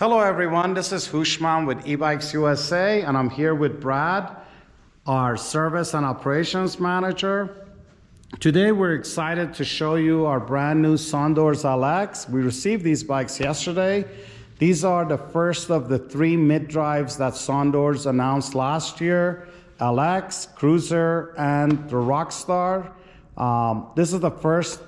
Hello everyone, this is Hushman with eBikes USA and I'm here with Brad, our Service and Operations Manager. Today we're excited to show you our brand new Sondors LX. We received these bikes yesterday. These are the first of the three mid-drives that Sondors announced last year, LX, Cruiser, and the Rockstar. This is the first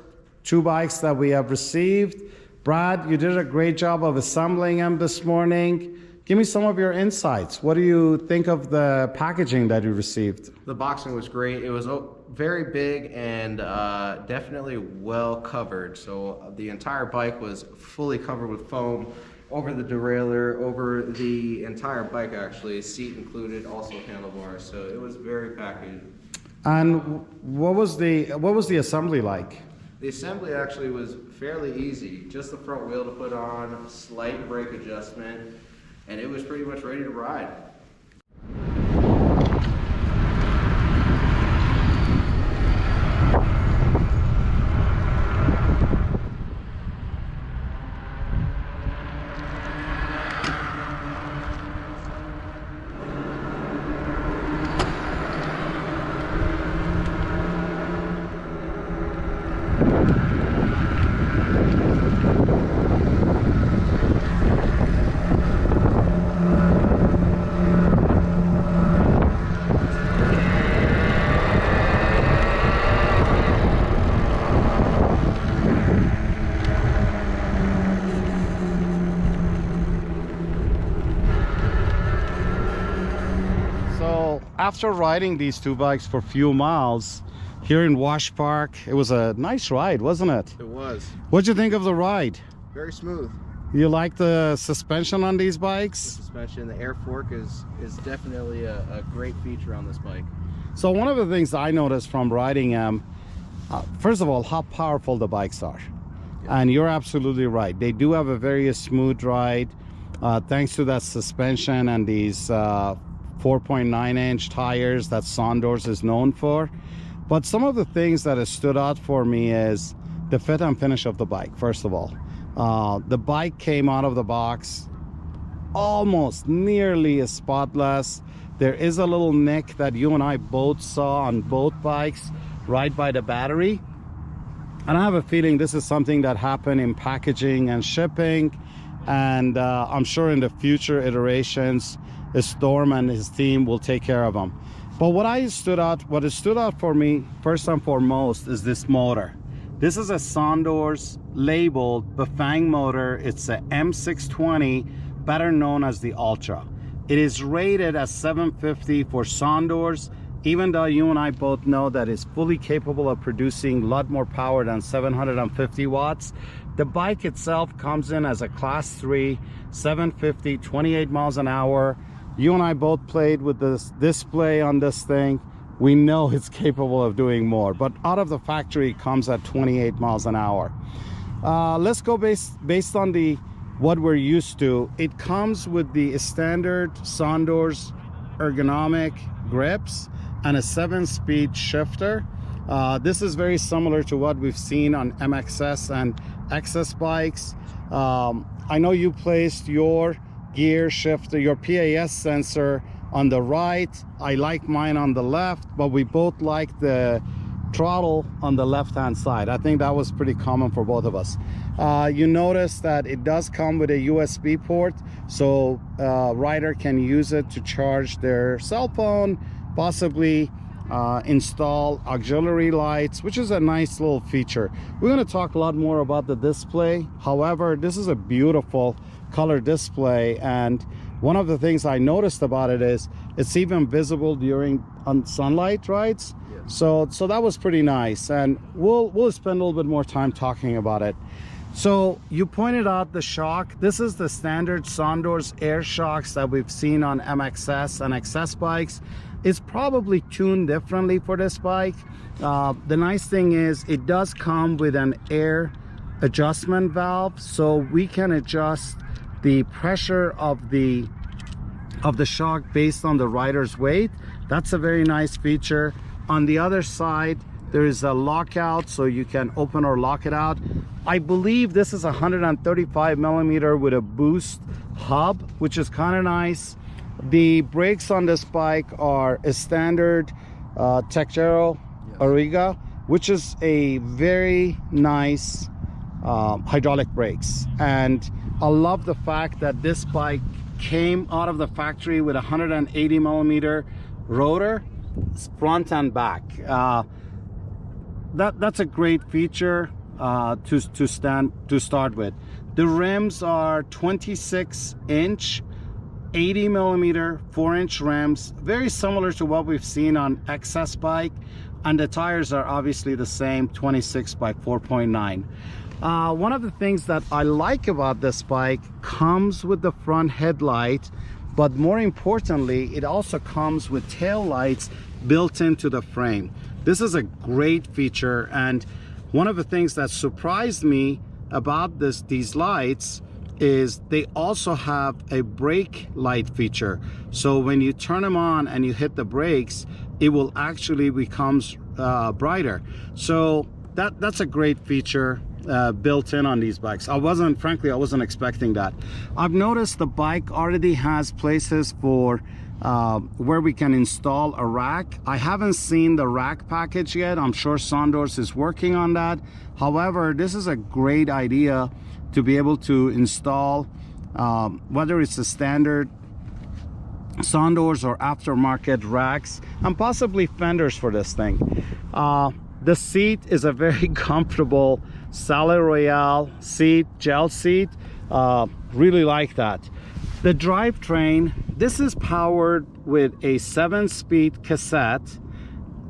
two bikes that we have received. Brad, you did a great job of assembling them this morning. Give me some of your insights. What do you think of the packaging that you received? The boxing was great. It was very big and definitely well covered. So the entire bike was fully covered with foam over the derailleur, over the entire bike actually, seat included, also handlebars. So it was very packaged. And what was the assembly like? The assembly actually was fairly easy. Just the front wheel to put on, slight brake adjustment, and it was pretty much ready to ride. After riding these two bikes for a few miles here in Wash Park, it was a nice ride, wasn't it? It was. What'd you think of the ride? Very smooth. You like the suspension on these The bikes? suspension, the air fork is definitely a great feature on this bike. So one of the things I noticed from riding them, first of all, how powerful the bikes are. Yeah. And you're absolutely right. They do have a very smooth ride thanks to that suspension and these 4.9-inch tires that Sondors is known for. But some of the things that have stood out for me is the fit and finish of the bike. First of all, the bike came out of the box almost nearly spotless. There is a little nick that you and I both saw on both bikes right by the battery, and I have a feeling this is something that happened in packaging and shipping, and I'm sure in the future iterations Storm and his team will take care of them. But what has stood out for me first and foremost is this motor. This is a Sondors labeled Bafang motor. It's a M620, better known as the Ultra. It is rated as 750 for Sondors, even though you and I both know that it's fully capable of producing a lot more power than 750 watts. The bike itself comes in as a class 3, 750, 28 miles an hour. You and I both played with this display on this thing. We know it's capable of doing more, but out of the factory it comes at 28 miles an hour. Let's go based on what we're used to. It comes with the standard Sondors ergonomic grips and a 7-speed shifter. This is very similar to what we've seen on MXS and XS bikes. I know you placed your gear shifter, your PAS sensor on the right. I like mine on the left, but we both like the throttle on the left hand side. I think that was pretty common for both of us. You notice that it does come with a USB port, so rider can use it to charge their cell phone, possibly install auxiliary lights, which is a nice little feature. We're going to talk a lot more about the display. However, this is a beautiful color display, and one of the things I noticed about it is it's even visible during sunlight, right? Yeah. So that was pretty nice, and we'll spend a little bit more time talking about it. So you pointed out the shock. This is the standard Sondors air shocks that we've seen on MXS and XS bikes. It's probably tuned differently for this bike. The nice thing is it does come with an air adjustment valve, so we can adjust the pressure of the shock based on the rider's weight. That's a very nice feature. On the other side, There is a lockout, so you can open or lock it out. I believe this is 135 millimeter with a boost hub, which is kind of nice. The brakes on this bike are a standard Tektero Auriga, which is a very nice hydraulic brakes. And I love the fact that this bike came out of the factory with 180 millimeter rotor, front and back. That's a great feature to start with. The rims are 26-inch, 80 millimeter 4-inch rims, very similar to what we've seen on XS bike, and the tires are obviously the same, 26 by 4.9. One of the things that I like about this bike comes with the front headlight, but more importantly, it also comes with tail lights built into the frame. This is a great feature, and one of the things that surprised me about these lights is they also have a brake light feature. So when you turn them on and you hit the brakes, it will actually becomes brighter. So that's a great feature built in on these bikes. Frankly, I wasn't expecting that. I've noticed the bike already has places for where we can install a rack. I haven't seen the rack package yet. I'm sure Sondors is working on that. However, this is a great idea to be able to install, whether it's a standard Sondors or aftermarket racks, and possibly fenders for this thing. The seat is a very comfortable Salé Royale seat, gel seat. Really like that. The drivetrain, this is powered with a 7-speed cassette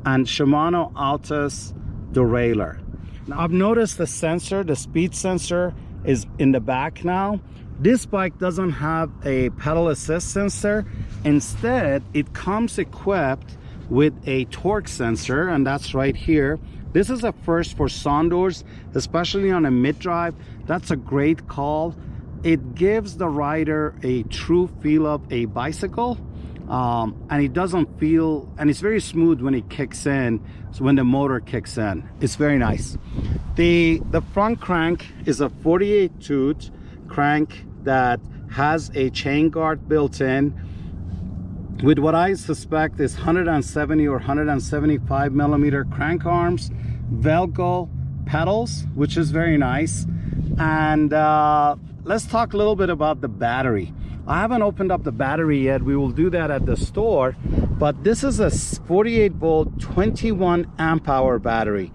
and Shimano Altus derailleur. Now, I've noticed the sensor, the speed sensor, is in the back now. This bike doesn't have a pedal assist sensor. Instead, it comes equipped with a torque sensor, and that's right here. This is a first for Sondors, especially on a mid-drive. That's a great call. It gives the rider a true feel of a bicycle, and it doesn't feel, and it's very smooth when it kicks in. So when the motor kicks in, it's very nice. The front crank is a 48 tooth crank that has a chain guard built in with what I suspect is 170 or 175 millimeter crank arms, Velcro pedals, which is very nice. And let's talk a little bit about the battery. I haven't opened up the battery yet. We will do that at the store, but this is a 48 volt 21 amp hour battery.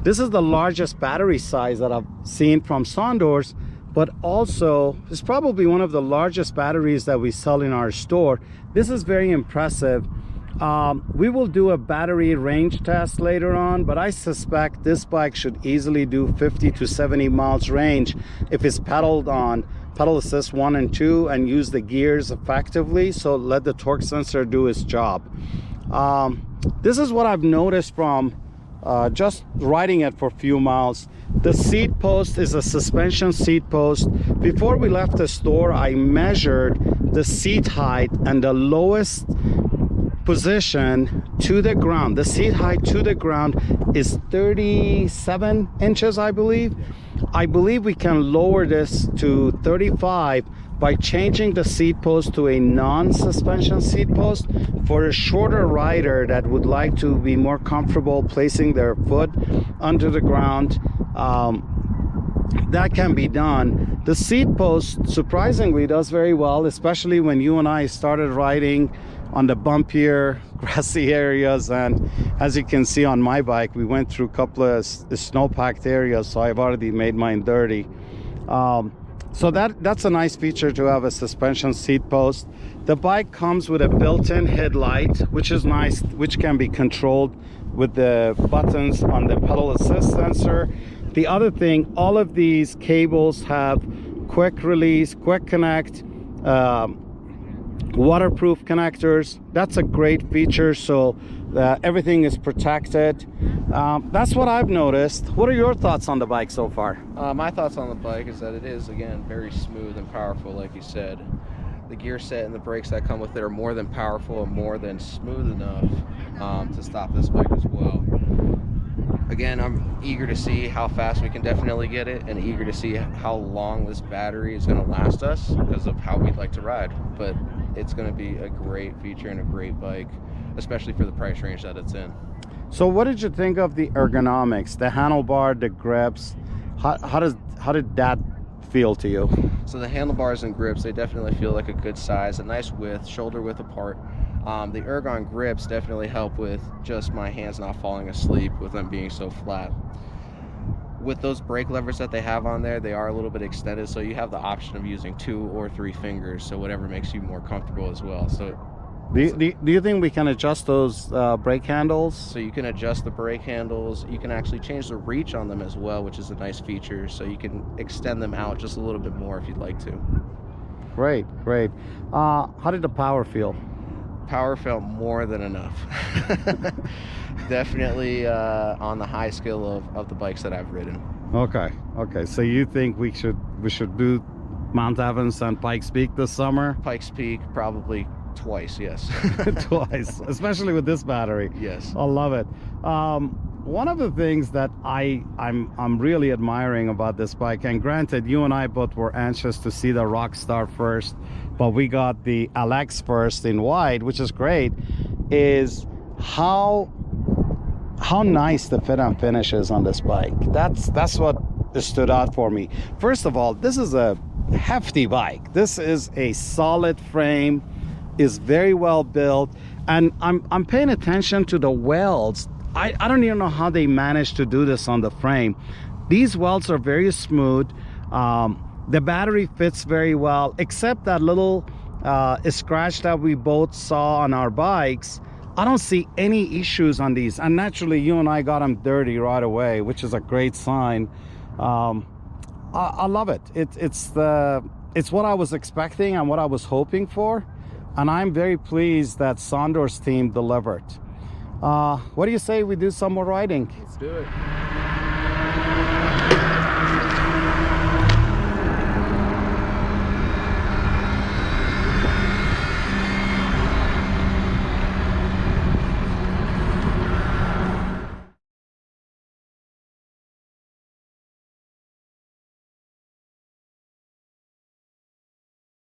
This is the largest battery size that I've seen from Sondors, but also it's probably one of the largest batteries that we sell in our store. This is very impressive. We will do a battery range test later on, but I suspect this bike should easily do 50 to 70 miles range if it's pedaled on pedal assist 1 and 2 and use the gears effectively. So let the torque sensor do its job. This is what I've noticed from just riding it for a few miles. The seat post is a suspension seat post. Before we left the store, I measured the seat height and the lowest position to the ground. The seat height to the ground is 37 inches, I believe. I believe we can lower this to 35 by changing the seat post to a non-suspension seat post for a shorter rider that would like to be more comfortable placing their foot under the ground. That can be done. The seat post surprisingly does very well, especially when you and I started riding on the bumpier grassy areas, and as you can see on my bike, we went through a couple of snow-packed areas, so I've already made mine dirty. So that's a nice feature to have a suspension seat post. The bike comes with a built-in headlight, which is nice, which can be controlled with the buttons on the pedal assist sensor. The other thing, all of these cables have quick release, quick connect, waterproof connectors. That's a great feature, so everything is protected. That's what I've noticed. What are your thoughts on the bike so far? My thoughts on the bike is that it is, again, very smooth and powerful, like you said. The gear set and the brakes that come with it are more than powerful and more than smooth enough to stop this bike as well. Again, I'm eager to see how fast we can definitely get it, and eager to see how long this battery is going to last us because of how we'd like to ride. But it's going to be a great feature and a great bike, especially for the price range that it's in. So what did you think of the ergonomics, the handlebar, the grips? How did that feel to you? So the handlebars and grips, they definitely feel like a good size, a nice width, shoulder width apart. The Ergon grips definitely help with just my hands not falling asleep with them being so flat. With those brake levers that they have on there, they are a little bit extended, so you have the option of using 2 or 3 fingers, so whatever makes you more comfortable as well. So Do you think we can adjust those brake handles? So you can adjust the brake handles. You can actually change the reach on them as well, which is a nice feature. So you can extend them out just a little bit more if you'd like to. Great, great. How did the power feel? Power felt more than enough. Definitely on the high scale of the bikes that I've ridden. Okay, okay. So you think we should do Mount Evans and Pikes Peak this summer? Pikes Peak probably twice, yes. Twice, especially with this battery. Yes. I love it. One of the things that I'm really admiring about this bike, and granted, you and I both were anxious to see the Rockstar first, but we got the LX first in white, which is great, is how nice the fit and finish is on this bike. That's what stood out for me. First of all, this is a hefty bike. This is a solid frame, is very well built, and I'm paying attention to the welds. I don't even know how they managed to do this on the frame. These welds are very smooth. The battery fits very well, except that little scratch that we both saw on our bikes. I don't see any issues on these, and naturally you and I got them dirty right away, which is a great sign. I love it. It's what I was expecting and what I was hoping for, and I'm very pleased that Sondor's team delivered. What do you say we do some more riding? Let's do it.